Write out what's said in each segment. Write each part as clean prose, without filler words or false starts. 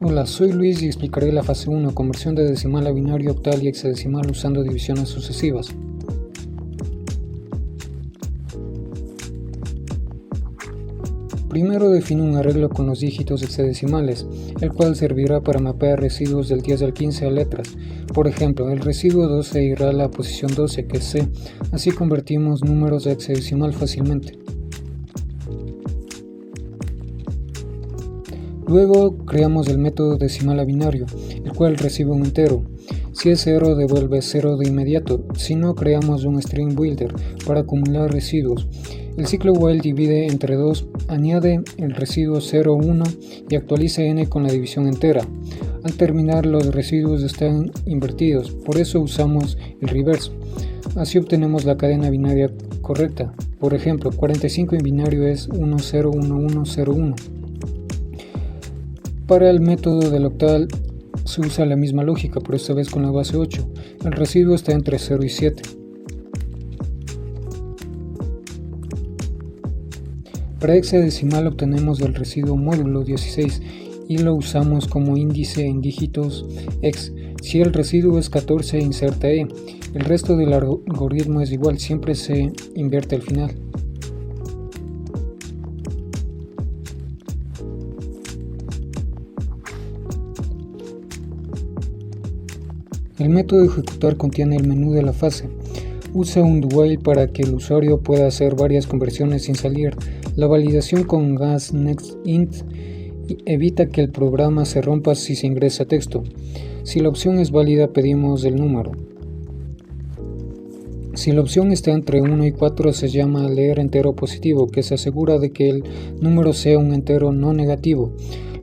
Hola, soy Luis y explicaré la fase 1, conversión de decimal a binario, octal y hexadecimal usando divisiones sucesivas. Primero defino un arreglo con los dígitos hexadecimales, el cual servirá para mapear residuos del 10 al 15 a letras. Por ejemplo, el residuo 12 irá a la posición 12, que es C, así convertimos números a hexadecimal fácilmente. Luego creamos el método decimal a binario, el cual recibe un entero. Si es 0, devuelve 0 de inmediato, si no, creamos un string builder para acumular residuos. El ciclo while divide entre 2, añade el residuo 0, 1 y actualiza n con la división entera. Al terminar, los residuos están invertidos, por eso usamos el reverse. Así obtenemos la cadena binaria correcta. Por ejemplo, 45 en binario es 1, 0, 1, 1, 0, 1. Para el método del octal se usa la misma lógica, pero esta vez con la base 8. El residuo está entre 0 y 7. Para hexadecimal obtenemos el residuo módulo 16 y lo usamos como índice en dígitos hex. Si el residuo es 14, inserta E. El resto del algoritmo es igual, siempre se invierte al final. El método de ejecutar contiene el menú de la fase. Usa un do while para que el usuario pueda hacer varias conversiones sin salir. La validación con gas_next_int evita que el programa se rompa si se ingresa texto. Si la opción es válida, pedimos el número. Si la opción está entre 1 y 4, se llama leer entero positivo, que se asegura de que el número sea un entero no negativo.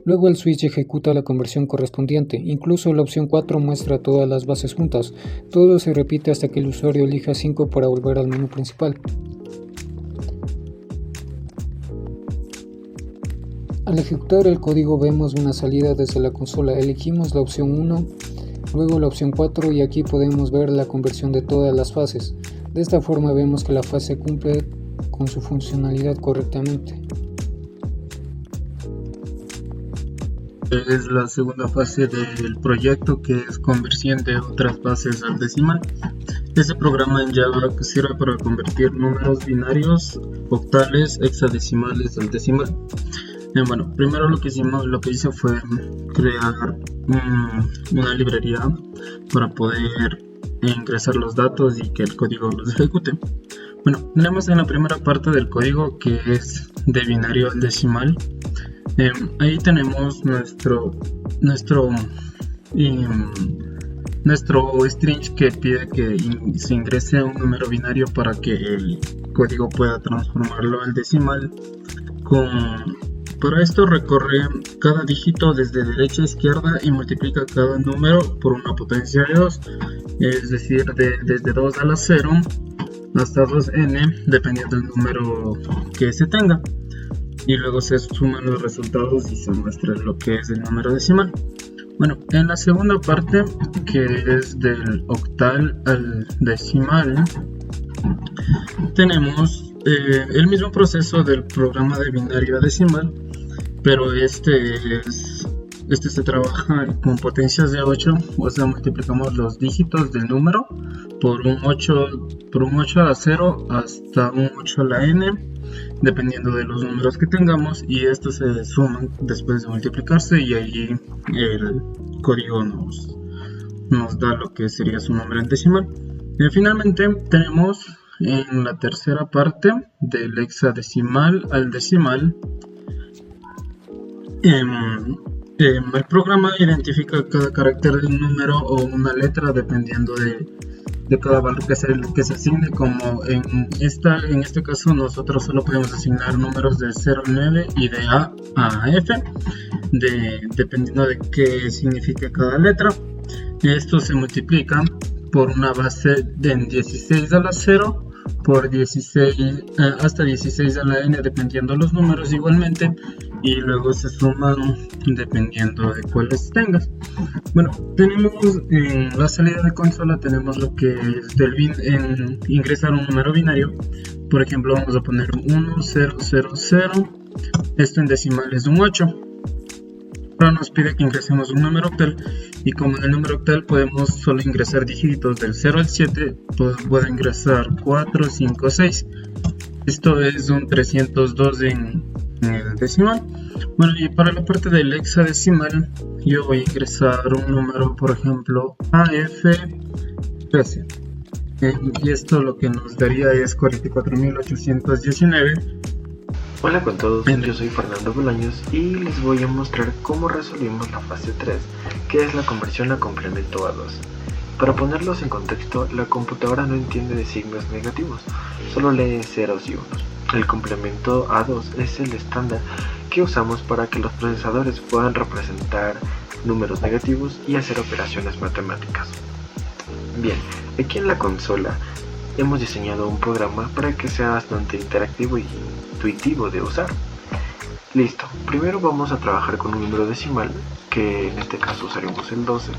Luego el switch ejecuta la conversión correspondiente. Incluso la opción 4 muestra todas las bases juntas. Todo se repite hasta que el usuario elija 5 para volver al menú principal. Al ejecutar el código vemos una salida desde la consola. Elegimos la opción 1, luego la opción 4 y aquí podemos ver la conversión de todas las fases. De esta forma vemos que la fase cumple con su funcionalidad correctamente. Es la segunda fase del proyecto, que es conversión de otras bases al decimal. Este programa en Java sirve para convertir números binarios, octales, hexadecimales al decimal. Bueno, primero lo que hice fue crear una librería para poder ingresar los datos y que el código los ejecute. Bueno, tenemos en la primera parte del código, que es de binario al decimal. Ahí tenemos nuestro string que pide que se ingrese un número binario para que el código pueda transformarlo al decimal. Para esto recorre cada dígito desde derecha a izquierda y multiplica cada número por una potencia de 2, es decir, desde 2 a la 0 hasta 2n, dependiendo del número que se tenga. Y luego se suman los resultados y se muestra lo que es el número decimal. Bueno, en la segunda parte, que es del octal al decimal, tenemos el mismo proceso del programa de binario a decimal, pero este se trabaja con potencias de 8, o sea, multiplicamos los dígitos del número por un 8 a la 0 hasta un 8 a la n, dependiendo de los números que tengamos, y estos se suman después de multiplicarse y ahí el código nos da lo que sería su número en decimal. Finalmente tenemos en la tercera parte del hexadecimal al decimal, el programa identifica cada carácter del número o una letra dependiendo de cada valor que se asigne. Como en este caso nosotros solo podemos asignar números de 0 a 9 y de A a F, dependiendo de qué significa cada letra. Esto se multiplica por una base de 16 a la 0 por 16 hasta 16 a la n, dependiendo de los números igualmente, y luego se suman dependiendo de cuáles tengas. Bueno, tenemos en la salida de consola, tenemos lo que es en ingresar un número binario. Por ejemplo, vamos a poner 1, 0, 0, 0. Esto en decimal es un 8. Ahora nos pide que ingresemos un número octal, y como en el número octal podemos solo ingresar dígitos del 0 al 7, puedo ingresar 4, 5, 6. Esto es un 302 en el decimal. Bueno, y para la parte del hexadecimal yo voy a ingresar un número, por ejemplo, AF13. Y esto lo que nos daría es 44.819. Hola con todos, yo soy Fernando Bolaños y les voy a mostrar cómo resolvimos la fase 3, que es la conversión a complemento A2. Para ponerlos en contexto, la computadora no entiende de signos negativos, solo lee ceros y unos. El complemento A2 es el estándar que usamos para que los procesadores puedan representar números negativos y hacer operaciones matemáticas. Bien, aquí en la consola hemos diseñado un programa para que sea bastante interactivo y intuitivo de usar. Listo, primero vamos a trabajar con un número decimal, que en este caso usaremos el 12,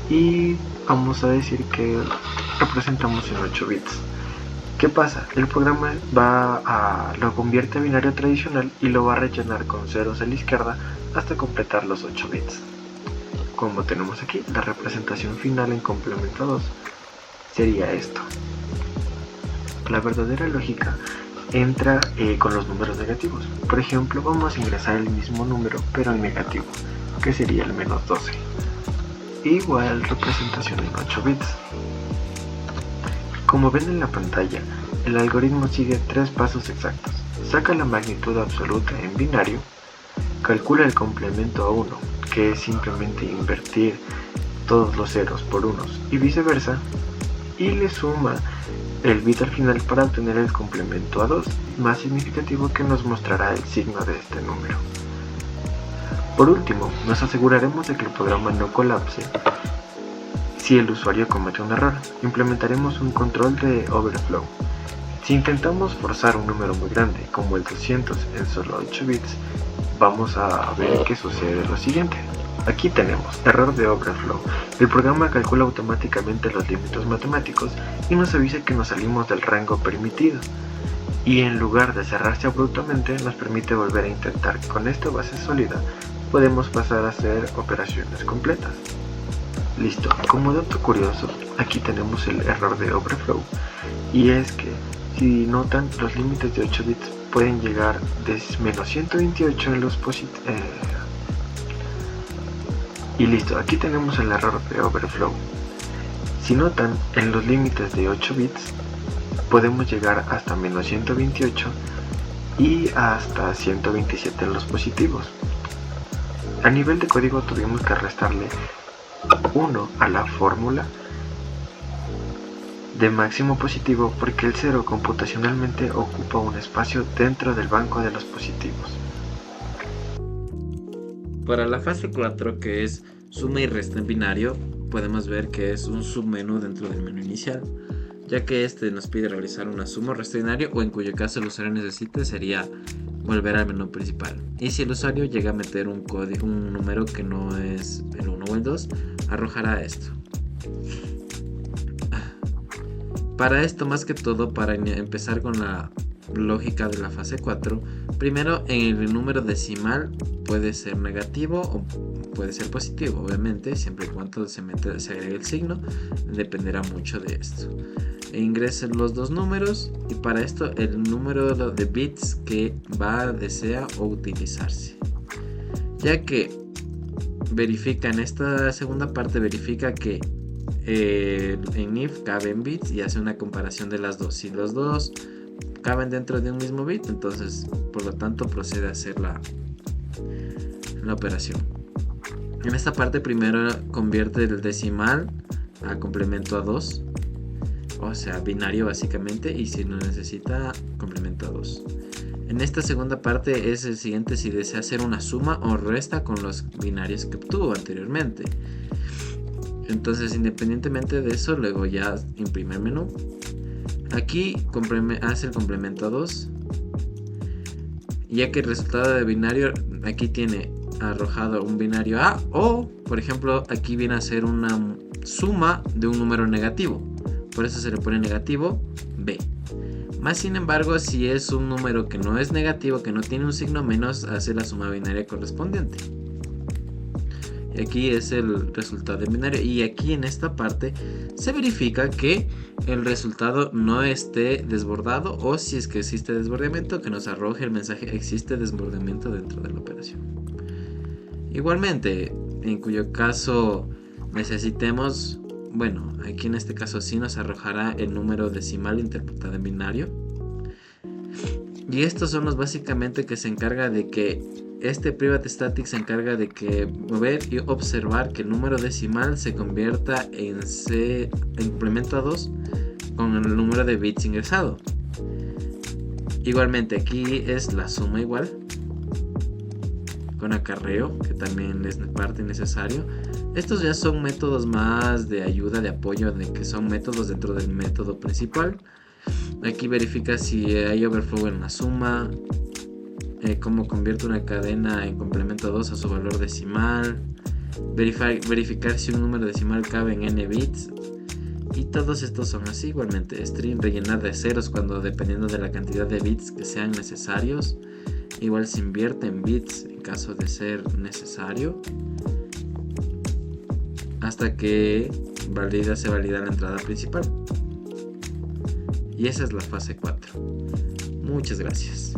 y vamos a decir que representamos en 8 bits. ¿Qué pasa? El programa lo convierte a binario tradicional y lo va a rellenar con ceros a la izquierda hasta completar los 8 bits. Como tenemos aquí, la representación final en complemento 2 sería esto. La verdadera lógica entra con los números negativos. Por ejemplo, vamos a ingresar el mismo número pero en negativo, que sería el menos 12. Igual representación en 8 bits. Como ven en la pantalla, el algoritmo sigue 3 pasos exactos. Saca la magnitud absoluta en binario, calcula el complemento a 1, que es simplemente invertir todos los ceros por unos y viceversa, y le suma el bit al final para obtener el complemento a 2, más significativo, que nos mostrará el signo de este número. Por último, nos aseguraremos de que el programa no colapse si el usuario comete un error. Implementaremos un control de overflow. Si intentamos forzar un número muy grande, como el 200 en solo 8 bits, vamos a ver que sucede lo siguiente. Aquí tenemos error de overflow. El programa calcula automáticamente los límites matemáticos y nos avisa que nos salimos del rango permitido. Y en lugar de cerrarse abruptamente, nos permite volver a intentar. Con esta base sólida, podemos pasar a hacer operaciones completas. Listo, como dato curioso, aquí tenemos el error de overflow. Y es que, si notan, los límites de 8 bits pueden llegar de menos 128 en los y listo, aquí tenemos el error de overflow. Si notan, en los límites de 8 bits podemos llegar hasta menos 128 y hasta 127 en los positivos. A nivel de código tuvimos que restarle 1 a la fórmula de máximo positivo porque el 0 computacionalmente ocupa un espacio dentro del banco de los positivos. Para la fase 4, que es suma y resta en binario, podemos ver que es un submenú dentro del menú inicial, ya que este nos pide realizar una suma o resta binario, o en cuyo caso el usuario necesite sería volver al menú principal. Y si el usuario llega a meter un número que no es el 1 o el 2, arrojará esto. Para esto, más que todo, para empezar con la lógica de la fase 4, primero en el número decimal puede ser negativo o puede ser positivo, obviamente, siempre y cuando se agregue el signo, dependerá mucho de esto. Ingresen los dos números y para esto el número de bits que desea o utilizarse, ya que verifica en esta segunda parte, verifica que en if caben bits y hace una comparación de las dos. Si los dos caben dentro de un mismo bit, entonces por lo tanto procede a hacer la operación. En esta parte primero convierte el decimal a complemento a 2, o sea binario básicamente, y si no necesita complemento a 2. En esta segunda parte es el siguiente: si desea hacer una suma o resta con los binarios que obtuvo anteriormente. Entonces, independientemente de eso, luego ya imprime el menú. Aquí hace el complemento a 2, ya que el resultado de binario aquí tiene arrojado un binario A, o por ejemplo aquí viene a ser una suma de un número negativo, por eso se le pone negativo B. Más sin embargo, si es un número que no es negativo, que no tiene un signo menos, hace la suma binaria correspondiente. Y aquí es el resultado en binario. Y aquí en esta parte se verifica que el resultado no esté desbordado, o si es que existe desbordamiento, que nos arroje el mensaje existe desbordamiento dentro de la operación. Igualmente, en cuyo caso necesitemos, bueno, aquí en este caso sí nos arrojará el número decimal interpretado en binario. Y estos son los básicamente que se encarga de que este private static se encarga de que ver y observar que el número decimal se convierta en complemento a 2 con el número de bits ingresado. Igualmente aquí es la suma igual con acarreo, que también es parte necesario. Estos ya son métodos más de ayuda, de apoyo, de que son métodos dentro del método principal. Aquí verifica si hay overflow en la suma, cómo convierte una cadena en complemento 2 a su valor decimal, verificar si un número decimal cabe en n bits, y todos estos son así. Igualmente string, rellenar de ceros cuando dependiendo de la cantidad de bits que sean necesarios, igual se invierte en bits en caso de ser necesario, hasta que se valida la entrada principal. Y esa es la fase 4. Muchas gracias.